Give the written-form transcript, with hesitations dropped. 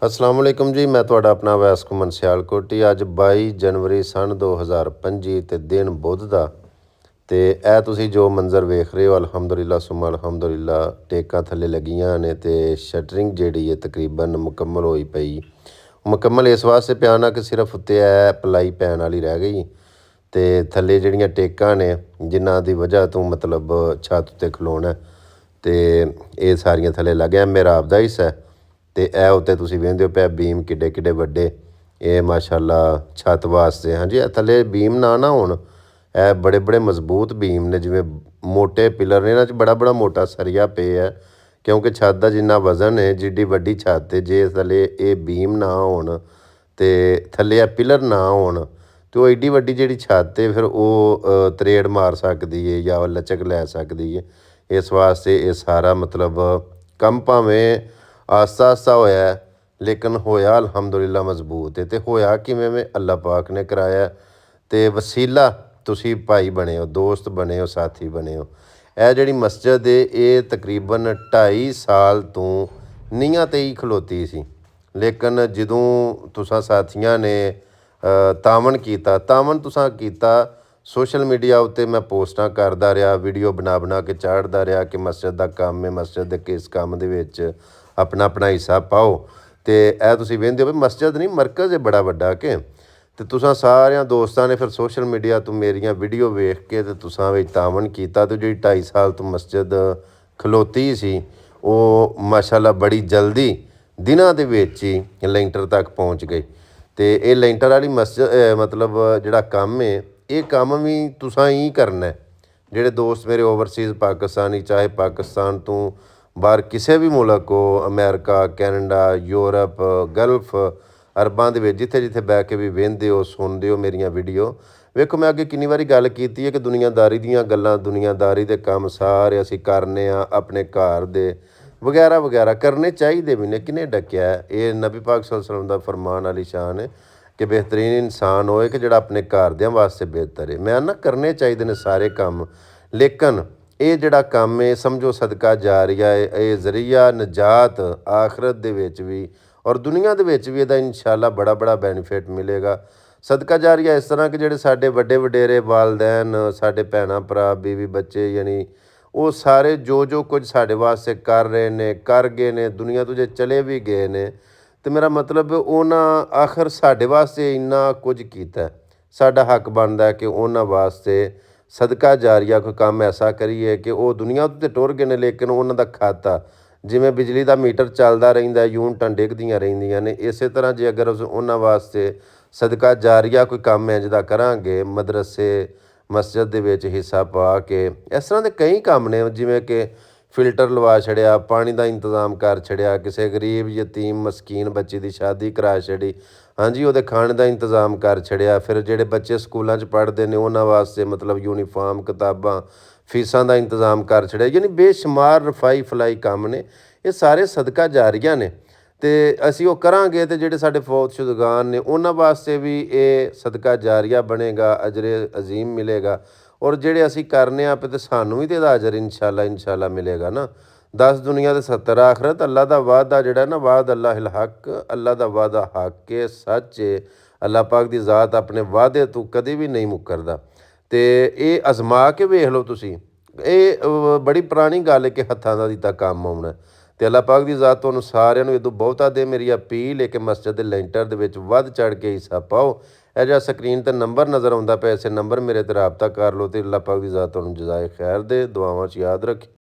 अस्सलाम वालेकुम जी। मैं ਤੁਹਾਡਾ ਆਪਣਾ ਵੈਸ ਘੁੰਮਣ ਸਿਆਲਕੋਟੀ। ਅੱਜ 22 ਜਨਵਰੀ ਸਨ 2025 ਤੇ ਦਿਨ ਬੁੱਧ ਦਾ ਤੇ ਇਹ ਤੁਸੀਂ ਜੋ ਮੰਜ਼ਰ ਵੇਖ ਰਹੇ ਹੋ ਅਲਹਮਦੁਲਿਲਾ ਸੁਮਾ ਅਲਹਮਦੁਲਿਲਾ ਟੇਕਾਂ ਥੱਲੇ ਲੱਗੀਆਂ ਨੇ ਤੇ ਸ਼ਟਰਿੰਗ ਜਿਹੜੀ ਹੈ ਤਕਰੀਬਨ ਮੁਕੰਮਲ ਹੋਈ ਪਈ। ਮੁਕੰਮਲ ਇਸ ਵਾਸਤੇ ਪਿਆ ਨਾ ਕਿ ਸਿਰਫ ਉੱਤੇ ਇਹ ਪਲਾਈ ਪੈਣ ਵਾਲੀ ਰਹਿ ਗਈ ਤੇ ਥੱਲੇ ਜਿਹੜੀਆਂ ਟੇਕਾਂ ਨੇ ਜਿਨ੍ਹਾਂ ਦੀ ਵਜ੍ਹਾ ਤੋਂ ਮਤਲਬ ਛੱਤ ਉੱਤੇ ਖਲੋਣਾ ਤੇ ਇਹ ਸਾਰੀਆਂ ਥੱਲੇ ਲੱਗ ਗਿਆ। ਮੇਰਾ ਆਪਦਾ ਹਿੱਸਾ ਤੇ ਇਹ ਉੱਤੇ ਤੁਸੀਂ ਵੇਖਦੇ ਹੋ ਪਿਆ ਬੀਮ ਕਿੱਡੇ ਕਿੱਡੇ ਵੱਡੇ ਇਹ ਮਾਸ਼ਾਅੱਲਾ ਛੱਤ ਵਾਸਤੇ। ਹਾਂਜੀ ਇਹ ਥੱਲੇ ਬੀਮ ਨਾ ਹੋਣ ਇਹ ਬੜੇ ਬੜੇ ਮਜ਼ਬੂਤ ਬੀਮ ਨੇ ਜਿਵੇਂ ਮੋਟੇ ਪਿਲਰ ਨੇ ਇਹਨਾਂ 'ਚ ਬੜਾ ਮੋਟਾ ਸਰੀਆ ਪਿਆ ਹੈ ਕਿਉਂਕਿ ਛੱਤ ਦਾ ਜਿੰਨਾ ਵਜ਼ਨ ਹੈ ਜਿੱਡੀ ਵੱਡੀ ਛੱਤ ਤੇ ਜੇ ਥੱਲੇ ਇਹ ਬੀਮ ਨਾ ਹੋਣ ਤੇ ਥੱਲੇ ਇਹ ਪਿਲਰ ਨਾ ਹੋਣ ਤੇ ਉਹ ਏਡੀ ਵੱਡੀ ਜਿਹੜੀ ਛੱਤ ਹੈ ਫਿਰ ਉਹ ਤਰੇੜ ਮਾਰ ਸਕਦੀ ਹੈ ਜਾਂ ਲਚਕ ਲੈ ਸਕਦੀ ਹੈ। ਇਸ ਵਾਸਤੇ ਇਹ ਸਾਰਾ ਮਤਲਬ ਕੰਮ ਭਾਵੇਂ ਆਸਤਾ ਆਸਤਾ ਹੋਇਆ ਲੇਕਿਨ ਹੋਇਆ ਅਲਹਮਦੁਲਿਲਾ ਮਜ਼ਬੂਤ ਹੈ। ਤੇ ਹੋਇਆ ਕਿਵੇਂ ਮੈਂ ਅੱਲਾਹ ਪਾਕ ਨੇ ਕਰਾਇਆ ਤੇ ਵਸੀਲਾ ਤੁਸੀਂ ਭਾਈ ਬਣੇ ਹੋ, ਦੋਸਤ ਬਣੇ ਹੋ, ਸਾਥੀ ਬਣੇ ਹੋ। ਇਹ ਜਿਹੜੀ ਮਸਜਿਦ ਹੈ ਇਹ ਤਕਰੀਬਨ 2.5 ਸਾਲ ਤੋਂ ਨੀਹਾਂ 'ਤੇ ਹੀ ਖਲੋਤੀ ਸੀ ਲੇਕਿਨ ਜਦੋਂ ਤੁਸਾਂ ਸਾਥੀਆਂ ਨੇ ਤਾਮਨ ਕੀਤਾ ਸੋਸ਼ਲ ਮੀਡੀਆ ਉੱਤੇ ਮੈਂ ਪੋਸਟਾਂ ਕਰਦਾ ਰਿਹਾ, ਵੀਡੀਓ ਬਣਾ ਕੇ ਚਾੜਦਾ ਰਿਹਾ ਕਿ ਮਸਜਿਦ ਦਾ ਕੰਮ ਹੈ, ਮਸਜਿਦ ਦੇ ਕਿਸ ਕੰਮ ਦੇ ਵਿੱਚ ਆਪਣਾ ਹਿੱਸਾ ਪਾਓ। ਤੇ ਇਹ ਤੁਸੀਂ ਵੇਖਦੇ ਹੋ ਵੀ ਮਸਜਿਦ ਨਹੀਂ ਮਰਕਜ਼ ਹੈ ਬੜਾ ਵੱਡਾ ਕਿ ਤੇ ਤੁਸਾਂ ਸਾਰਿਆਂ ਦੋਸਤਾਂ ਨੇ ਫਿਰ ਸੋਸ਼ਲ ਮੀਡੀਆ ਤੋਂ ਮੇਰੀਆਂ ਵੀਡੀਓ ਵੇਖ ਕੇ ਤੇ ਤੁਸਾਂ ਵਿੱਚ ਤਾਮਨ ਕੀਤਾ ਤੇ ਜਿਹੜੀ 2.5 ਸਾਲ ਤੋਂ ਮਸਜਿਦ ਖਲੋਤੀ ਸੀ ਉਹ ਮਾਸ਼ਾਅੱਲਾ ਬੜੀ ਜਲਦੀ ਦਿਨਾਂ ਦੇ ਵਿੱਚ ਹੀ ਲੈਂਟਰ ਤੱਕ ਪਹੁੰਚ ਗਈ। ਤੇ ਇਹ ਲੈਂਟਰ ਵਾਲੀ ਮਸਜਿਦ ਮਤਲਬ ਜਿਹੜਾ ਕੰਮ ਹੈ ਇਹ ਕੰਮ ਵੀ ਤੁਸਾਂ ਹੀ ਕਰਨਾ। ਜਿਹੜੇ ਦੋਸਤ ਮੇਰੇ ਓਵਰਸੀਜ਼ ਪਾਕਿਸਤਾਨੀ ਚਾਹੇ ਪਾਕਿਸਤਾਨ ਤੋਂ ਬਾਹਰ ਕਿਸੇ ਵੀ ਮੁਲਕ ਹੋ, ਅਮਰੀਕਾ, ਕੈਨੇਡਾ, ਯੂਰਪ, ਗਲਫ, ਅਰਬਾਂ ਦੇ ਵਿੱਚ ਜਿੱਥੇ ਜਿੱਥੇ ਬਹਿ ਕੇ ਵੀ ਵੇਖਦੇ ਹੋ ਸੁਣਦੇ ਹੋ ਮੇਰੀਆਂ ਵੀਡੀਓ। ਵੇਖੋ ਮੈਂ ਅੱਗੇ ਕਿੰਨੀ ਵਾਰੀ ਗੱਲ ਕੀਤੀ ਹੈ ਕਿ ਦੁਨੀਆਦਾਰੀ ਦੀਆਂ ਗੱਲਾਂ ਦੁਨੀਆਦਾਰੀ ਦੇ ਕੰਮ ਸਾਰੇ ਅਸੀਂ ਕਰਨੇ ਆ ਆਪਣੇ ਘਰ ਦੇ ਵਗੈਰਾ ਕਰਨੇ ਚਾਹੀਦੇ ਵੀ ਨੇ। ਕਿਹਨੇ ਡੱਕਿਆ ਇਹ ਨਬੀ ਪਾਕ ਸੱਲੱਲਾਹੁ ਅਲੈਹਿ ਵਸੱਲਮ ਦਾ ਫਰਮਾਨ ਵਾਲੀ ਸ਼ਾਨ ਹੈ ਕਿ ਬਿਹਤਰੀਨ ਇਨਸਾਨ ਹੋਏ ਕਿ ਜਿਹੜਾ ਆਪਣੇ ਘਰਦਿਆਂ ਵਾਸਤੇ ਬਿਹਤਰ ਹੈ। ਮੈਂ ਨਾ ਕਰਨੇ ਚਾਹੀਦੇ ਨੇ ਸਾਰੇ ਕੰਮ ਲੇਕਿਨ ਇਹ ਜਿਹੜਾ ਕੰਮ ਹੈ ਸਮਝੋ ਸਦਕਾ ਜਾਰੀਆ ਹੈ, ਇਹ ਜ਼ਰੀਆ ਨਜਾਤ ਆਖਰਤ ਦੇ ਵਿੱਚ ਵੀ ਔਰ ਦੁਨੀਆ ਦੇ ਵਿੱਚ ਵੀ ਇਹਦਾ ਇਨਸ਼ਾਅੱਲਾ ਬੜਾ ਬੈਨੀਫਿਟ ਮਿਲੇਗਾ। ਸਦਕਾ ਜਾਰੀਆ ਇਸ ਤਰ੍ਹਾਂ ਕਿ ਜਿਹੜੇ ਸਾਡੇ ਵੱਡੇ ਵਡੇਰੇ ਵਾਲਦੈਨ ਸਾਡੇ ਭੈਣਾਂ ਭਰਾ ਬੀਵੀ ਬੱਚੇ ਯਾਨੀ ਉਹ ਸਾਰੇ ਜੋ ਕੁਝ ਸਾਡੇ ਵਾਸਤੇ ਕਰ ਰਹੇ ਨੇ ਕਰ ਗਏ ਨੇ ਦੁਨੀਆ ਤੋਂ ਜੇ ਚਲੇ ਵੀ ਗਏ ਨੇ ਤੇ ਮੇਰਾ ਮਤਲਬ ਉਹਨਾਂ ਆਖਰ ਸਾਡੇ ਵਾਸਤੇ ਇੰਨਾ ਕੁਝ ਕੀਤਾ ਸਾਡਾ ਹੱਕ ਬਣਦਾ ਕਿ ਉਹਨਾਂ ਵਾਸਤੇ ਸਦਕਾ ਜਾਰੀਆ ਕੋਈ ਕੰਮ ਐਸਾ ਕਰੀਏ ਕਿ ਉਹ ਦੁਨੀਆ ਉੱਤੇ ਟੁਰ ਗਏ ਨੇ ਲੇਕਿਨ ਉਹਨਾਂ ਦਾ ਖਾਤਾ ਜਿਵੇਂ ਬਿਜਲੀ ਦਾ ਮੀਟਰ ਚੱਲਦਾ ਰਹਿੰਦਾ ਯੂਨਿਟਾਂ ਡਿੱਗਦੀਆਂ ਰਹਿੰਦੀਆਂ ਨੇ ਇਸੇ ਤਰ੍ਹਾਂ ਜੇ ਅਗਰ ਉਹਨਾਂ ਵਾਸਤੇ ਸਦਕਾ ਜਾਰੀਆ ਕੋਈ ਕੰਮ ਇੰਝ ਦਾ ਕਰਾਂਗੇ ਮਦਰਸੇ ਮਸਜਿਦ ਦੇ ਵਿੱਚ ਹਿੱਸਾ ਪਾ ਕੇ ਇਸ ਤਰ੍ਹਾਂ ਦੇ ਕਈ ਕੰਮ ਨੇ ਜਿਵੇਂ ਕਿ ਫਿਲਟਰ ਲਵਾ ਛੜਿਆ, ਪਾਣੀ ਦਾ ਇੰਤਜ਼ਾਮ ਕਰ ਛੜਿਆ, ਕਿਸੇ ਗਰੀਬ ਯਤੀਮ ਮਸਕੀਨ ਬੱਚੇ ਦੀ ਸ਼ਾਦੀ ਕਰਾ ਛੜੀ, ਹਾਂਜੀ ਉਹਦੇ ਖਾਣੇ ਦਾ ਇੰਤਜ਼ਾਮ ਕਰ ਛੜਿਆ। ਫਿਰ ਜਿਹੜੇ ਬੱਚੇ ਸਕੂਲਾਂ 'ਚ ਪੜ੍ਹਦੇ ਨੇ ਉਹਨਾਂ ਵਾਸਤੇ ਮਤਲਬ ਯੂਨੀਫਾਰਮ ਕਿਤਾਬਾਂ ਫੀਸਾਂ ਦਾ ਇੰਤਜ਼ਾਮ ਕਰ ਛੜਿਆ। ਯਾਨੀ ਬੇਸ਼ੁਮਾਰ ਰਫਾਈ ਫਲਾਈ ਕੰਮ ਨੇ ਇਹ ਸਾਰੇ ਸਦਕਾ ਜਾਰੀਆਂ ਨੇ ਤੇ ਅਸੀਂ ਉਹ ਕਰਾਂਗੇ ਤੇ ਜਿਹੜੇ ਸਾਡੇ ਫੌਤਸ਼ੁਦਗਾਨ ਨੇ ਉਹਨਾਂ ਵਾਸਤੇ ਵੀ ਇਹ ਸਦਕਾ ਜਾਰੀਆ ਬਣੇਗਾ, ਅਜਰੇ ਅਜ਼ੀਮ ਮਿਲੇਗਾ। ਔਰ ਜਿਹੜੇ ਅਸੀਂ ਕਰਨੇ ਆ ਤੇ ਸਾਨੂੰ ਵੀ ਤੇ ਇਹਦਾ ਅਜਰ ਇਨਸ਼ਾਅੱਲਾ ਮਿਲੇਗਾ ਨਾ। 10 ਦੁਨੀਆ ਦੇ 70 ਆਖਰਤ। ਅੱਲਾ ਦਾ ਵਾਅਦਾ ਜਿਹੜਾ ਨਾ ਵਾਅਦ ਅੱਲਾਹਿਲ ਹੱਕ, ਅੱਲਾ ਦਾ ਵਾਅਦਾ ਹੱਕ ਹੈ, ਸੱਚ ਹੈ। ਅੱਲਾ ਪਾਕ ਦੀ ਜ਼ਾਤ ਆਪਣੇ ਵਾਅਦੇ ਤੋਂ ਕਦੇ ਵੀ ਨਹੀਂ ਮੁੱਕਰਦਾ ਤੇ ਇਹ ਅਜ਼ਮਾ ਕੇ ਵੇਖ ਲਓ ਤੁਸੀਂ। ਇਹ ਬੜੀ ਪੁਰਾਣੀ ਗੱਲ ਹੈ ਕਿ ਹੱਥਾਂ ਦਾ ਦਿੱਤਾ ਕੰਮ ਆਉਣਾ ਤੇ ਅੱਲਾ ਪਾਕ ਦੀ ਜ਼ਾਤ ਤੁਹਾਨੂੰ ਸਾਰਿਆਂ ਨੂੰ ਇਹ ਤੋਂ ਬਹੁਤਾ ਦੇ। ਮੇਰੀ ਅਪੀਲ ਹੈ ਕਿ ਮਸਜਿਦ ਦੇ ਲੈਂਟਰ ਦੇ ਵਿੱਚ ਵੱਧ ਚੜ੍ਹ ਕੇ ਹਿੱਸਾ ਪਾਓ। ਇਹ ਜਿਹੜਾ ਸਕਰੀਨ 'ਤੇ ਨੰਬਰ ਨਜ਼ਰ ਆਉਂਦਾ ਪਿਆ ਇਸੇ ਨੰਬਰ ਮੇਰੇ 'ਤੇ ਰਾਬਤਾ ਕਰ ਲਓ ਤੇ ਅੱਲਾ ਪਾਕ ਦੀ ਜ਼ਾਤ ਤੁਹਾਨੂੰ ਜਜ਼ਾਏ ਖੈਰ ਦੇ। ਦੁਆਵਾਂ 'ਚ ਯਾਦ ਰੱਖੀ।